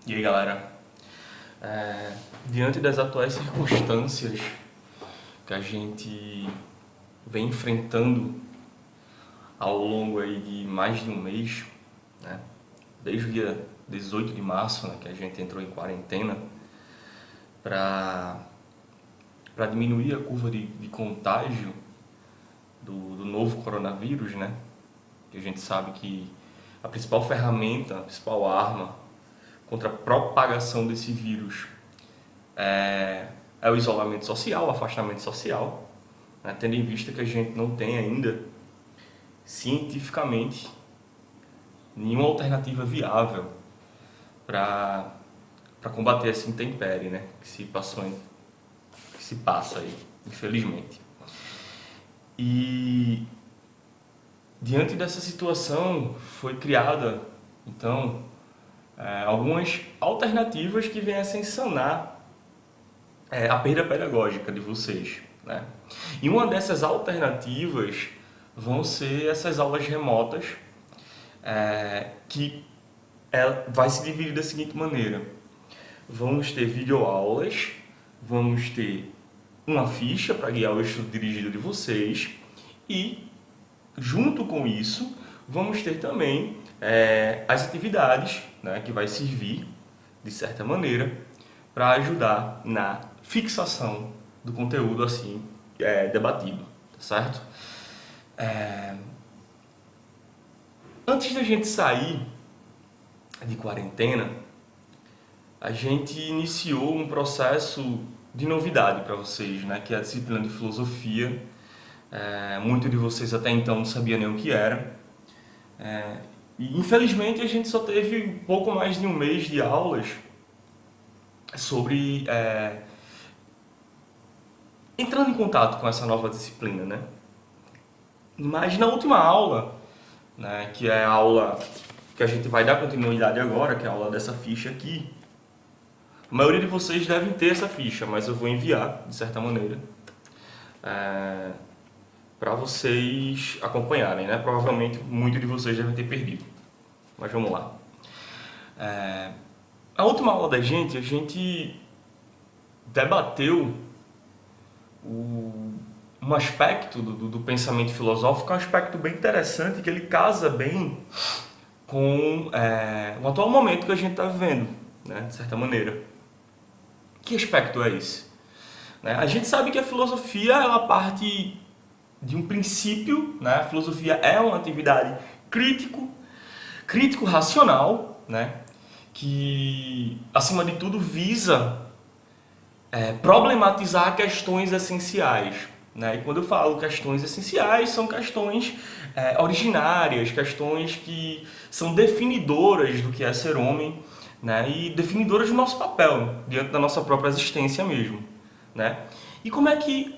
E aí, galera, diante das atuais circunstâncias que a gente vem enfrentando ao longo aí de mais de um mês, né, desde o dia 18 de março, né, que a gente entrou em quarentena, para diminuir a curva de contágio do novo coronavírus, né, que a gente sabe que a principal ferramenta, a principal arma contra a propagação desse vírus é o isolamento social, o afastamento social, né? Tendo em vista que a gente não tem ainda, cientificamente, nenhuma alternativa viável para combater essa intempérie, né? Que se passa aí, infelizmente. E diante dessa situação foi criada, então, algumas alternativas que viessem sanar a perda pedagógica de vocês, né? E uma dessas alternativas vão ser essas aulas remotas, que vai se dividir da seguinte maneira: vamos ter videoaulas, vamos ter uma ficha para guiar o estudo dirigido de vocês e, junto com isso, vamos ter também as atividades, né, que vai servir, de certa maneira, para ajudar na fixação do conteúdo assim debatido, tá certo? Antes da gente sair de quarentena, a gente iniciou um processo de novidade para vocês, né, que é a disciplina de filosofia. Muitos de vocês até então não sabiam nem o que era. E infelizmente a gente só teve um pouco mais de um mês de aulas sobre entrando em contato com essa nova disciplina, né? Mas na última aula, né, que é a aula que a gente vai dar continuidade agora, que é a aula dessa ficha aqui, a maioria de vocês devem ter essa ficha, mas eu vou enviar, de certa maneira, para vocês acompanharem, né? Provavelmente muitos de vocês devem ter perdido, mas vamos lá. A última aula da gente, a gente debateu um aspecto do pensamento filosófico, um aspecto bem interessante, que ele casa bem com o atual momento que a gente está vivendo, né, de certa maneira. Que aspecto é esse? Né? A gente sabe que a filosofia ela parte de um princípio, né? A filosofia é uma atividade crítico-racional, né? Que, acima de tudo, visa problematizar questões essenciais. Né? E quando eu falo questões essenciais, são questões originárias, questões que são definidoras do que é ser homem, né? E definidoras do nosso papel diante da nossa própria existência mesmo. Né? E como é que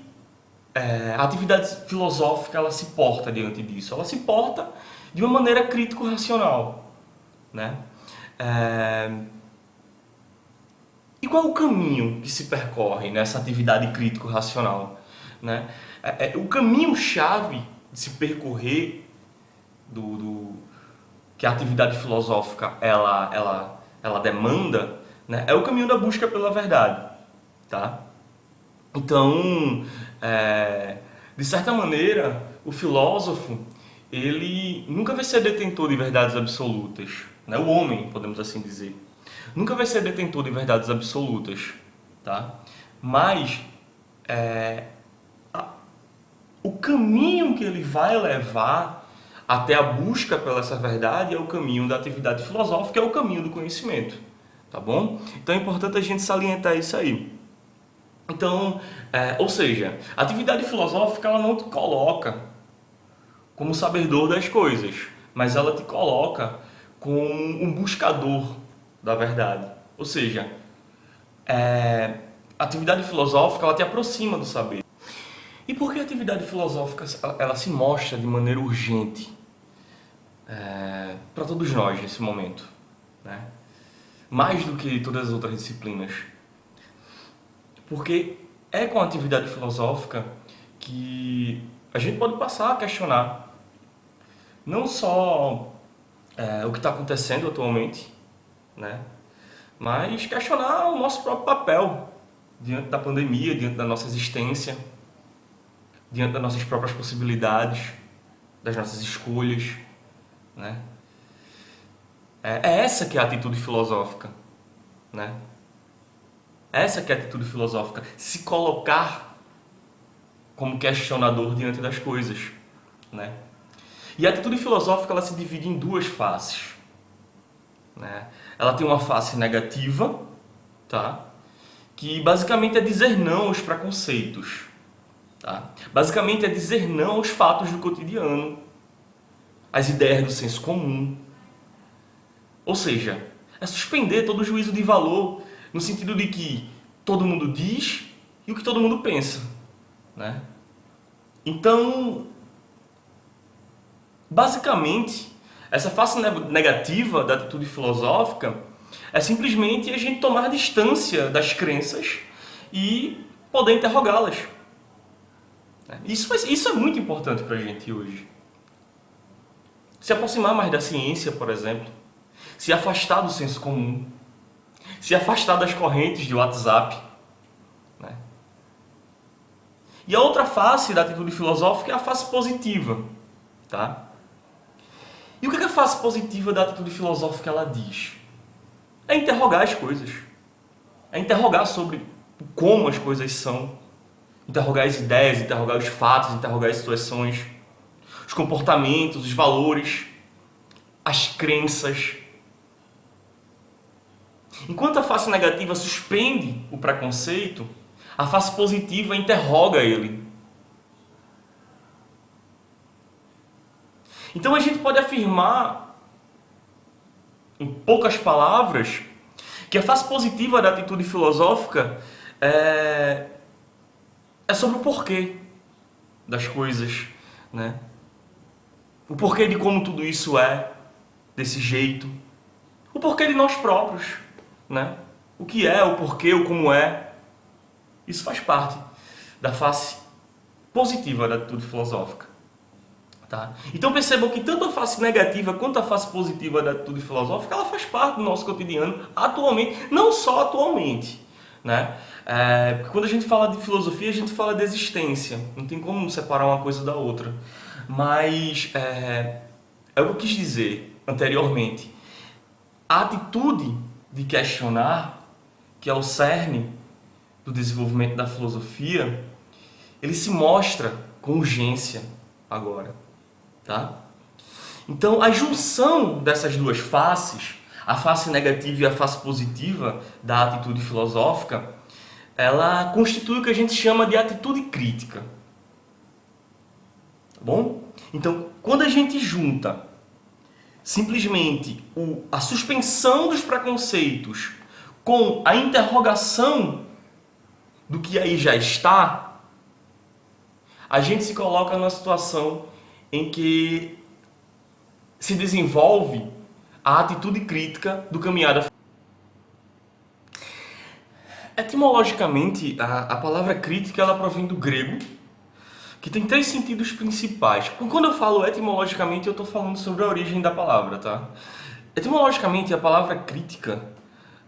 a atividade filosófica ela se porta diante disso? Ela se porta de uma maneira crítico-racional. Né? E qual é o caminho que se percorre nessa atividade crítico-racional? Né? O caminho-chave de se percorrer que a atividade filosófica ela demanda, né, é o caminho da busca pela verdade. Tá? Então, de certa maneira, o filósofo ele nunca vai ser detentor de verdades absolutas. Né? O homem, podemos assim dizer, nunca vai ser detentor de verdades absolutas, tá? Mas o caminho que ele vai levar até a busca pela essa verdade é o caminho da atividade filosófica, é o caminho do conhecimento, tá bom? Então é importante a gente salientar isso aí. Então, ou seja, a atividade filosófica ela não te coloca como sabedor das coisas, mas ela te coloca como um buscador da verdade. Ou seja, a atividade filosófica ela te aproxima do saber. E por que a atividade filosófica ela se mostra de maneira urgente para todos nós nesse momento, né? Mais do que todas as outras disciplinas? Porque é com a atividade filosófica que a gente pode passar a questionar não só o que está acontecendo atualmente, né? mas questionar o nosso próprio papel diante da pandemia, diante da nossa existência, diante das nossas próprias possibilidades, das nossas escolhas, né? É essa que é a atitude filosófica, né? Essa que é a atitude filosófica, se colocar como questionador diante das coisas, né? E a atitude filosófica, ela se divide em duas faces, né? Ela tem uma face negativa, tá? Que basicamente é dizer não aos preconceitos, tá? Basicamente é dizer não aos fatos do cotidiano, às ideias do senso comum. Ou seja, é suspender todo o juízo de valor, no sentido de que todo mundo diz e o que todo mundo pensa, né? Então, basicamente, essa face negativa da atitude filosófica é simplesmente a gente tomar distância das crenças e poder interrogá-las. Isso é muito importante para a gente hoje. Se aproximar mais da ciência, por exemplo, se afastar do senso comum, se afastar das correntes de WhatsApp, né? E a outra face da atitude filosófica é a face positiva, tá? E o que a face positiva da atitude filosófica ela diz? É interrogar as coisas, é interrogar sobre como as coisas são, interrogar as ideias, interrogar os fatos, interrogar as situações, os comportamentos, os valores, as crenças. Enquanto a face negativa suspende o preconceito, a face positiva interroga ele. Então a gente pode afirmar, em poucas palavras, que a face positiva da atitude filosófica é sobre o porquê das coisas, né? O porquê de como tudo isso é desse jeito, o porquê de nós próprios, né? O que é, o porquê, o como é. Isso faz parte da face positiva da atitude filosófica, tá? Então percebam que tanto a face negativa quanto a face positiva da atitude filosófica, ela faz parte do nosso cotidiano atualmente, não só atualmente, né? Porque quando a gente fala de filosofia, a gente fala de existência, não tem como separar uma coisa da outra. Mas é o que eu quis dizer anteriormente. A atitude de questionar, que é o cerne do desenvolvimento da filosofia, ele se mostra com urgência agora, tá? Então, a junção dessas duas faces, a face negativa e a face positiva da atitude filosófica, ela constitui o que a gente chama de atitude crítica. Tá bom? Então, quando a gente junta simplesmente a suspensão dos preconceitos com a interrogação do que aí já está, a gente se coloca numa situação em que se desenvolve a atitude crítica do caminhar. Etimologicamente, a palavra crítica ela provém do grego, que tem três sentidos principais. Quando eu falo etimologicamente, eu estou falando sobre a origem da palavra, tá? Etimologicamente, a palavra crítica,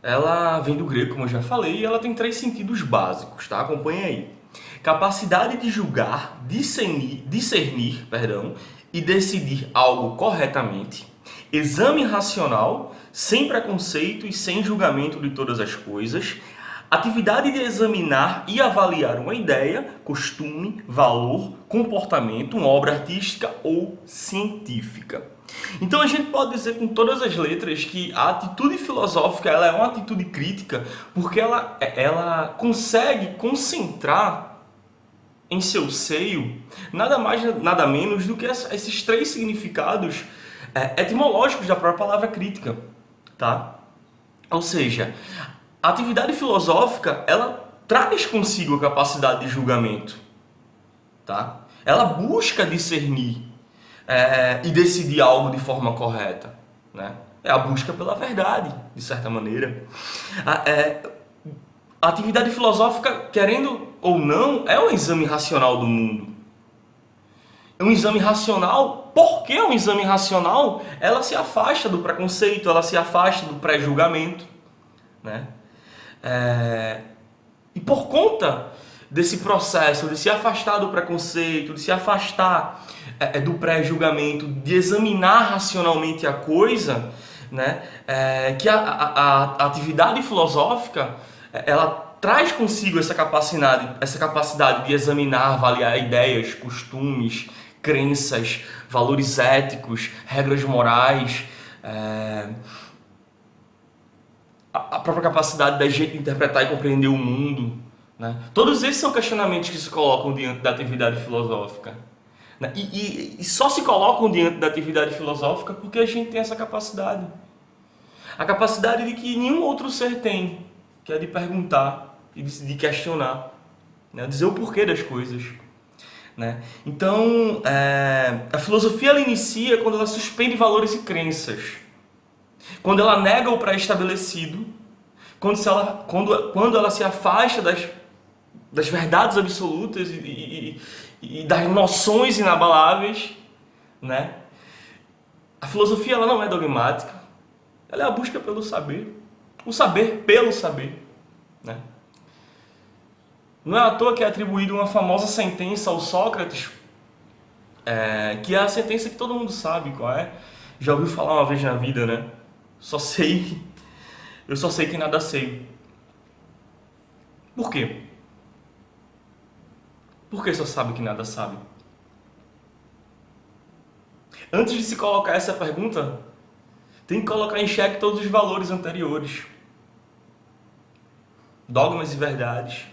ela vem do grego, como eu já falei, e ela tem três sentidos básicos, tá? Acompanha aí. Capacidade de julgar, discernir, e decidir algo corretamente. Exame racional, sem preconceito e sem julgamento de todas as coisas. Atividade de examinar e avaliar uma ideia, costume, valor, comportamento, uma obra artística ou científica. Então a gente pode dizer com todas as letras que a atitude filosófica ela é uma atitude crítica porque ela consegue concentrar em seu seio nada mais, nada menos do que esses três significados etimológicos da própria palavra crítica, tá? Ou seja, a atividade filosófica, ela traz consigo a capacidade de julgamento, tá? Ela busca discernir e decidir algo de forma correta, né? É a busca pela verdade, de certa maneira. A atividade filosófica, querendo ou não, é um exame racional do mundo. É um exame racional, porque é um exame racional, ela se afasta do preconceito, ela se afasta do pré-julgamento, né? E por conta desse processo de se afastar do preconceito, de se afastar do pré-julgamento, de examinar racionalmente a coisa, né? Que a atividade filosófica ela traz consigo essa capacidade de examinar, avaliar ideias, costumes, crenças, valores éticos, regras morais, a própria capacidade da gente interpretar e compreender o mundo, né? Todos esses são questionamentos que se colocam diante da atividade filosófica, né? E só se colocam diante da atividade filosófica porque a gente tem essa capacidade. A capacidade de que nenhum outro ser tem, que é de perguntar e de questionar, né? Dizer o porquê das coisas, né? Então, a filosofia ela inicia quando ela suspende valores e crenças. Quando ela nega o pré-estabelecido, quando ela se afasta das verdades absolutas e das noções inabaláveis, né? A filosofia ela não é dogmática, ela é a busca pelo saber, o saber pelo saber, né? Não é à toa que é atribuída uma famosa sentença ao Sócrates, que é a sentença que todo mundo sabe qual é. Já ouviu falar uma vez na vida, né? Eu só sei que nada sei. Por quê? Por que só sabe que nada sabe? Antes de se colocar essa pergunta, tem que colocar em xeque todos os valores anteriores, dogmas e verdades,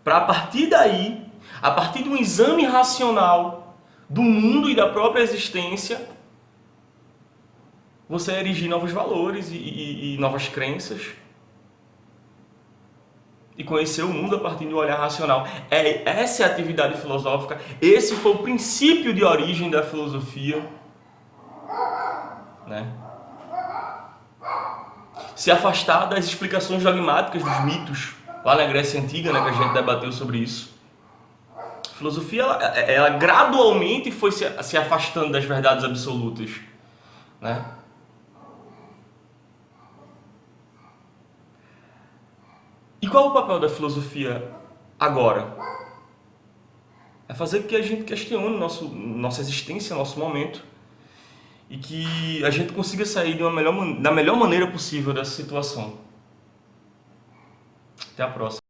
para a partir daí, a partir de um exame racional do mundo e da própria existência, você erigir novos valores e novas crenças e conhecer o mundo a partir do olhar racional. Essa é a atividade filosófica, esse foi o princípio de origem da filosofia, né? Se afastar das explicações dogmáticas dos mitos, lá na Grécia Antiga, né, que a gente debateu sobre isso. A filosofia, ela gradualmente foi se afastando das verdades absolutas, né? E qual é o papel da filosofia agora? É fazer com que a gente questione nossa existência, nosso momento, e que a gente consiga sair da melhor maneira possível dessa situação. Até a próxima.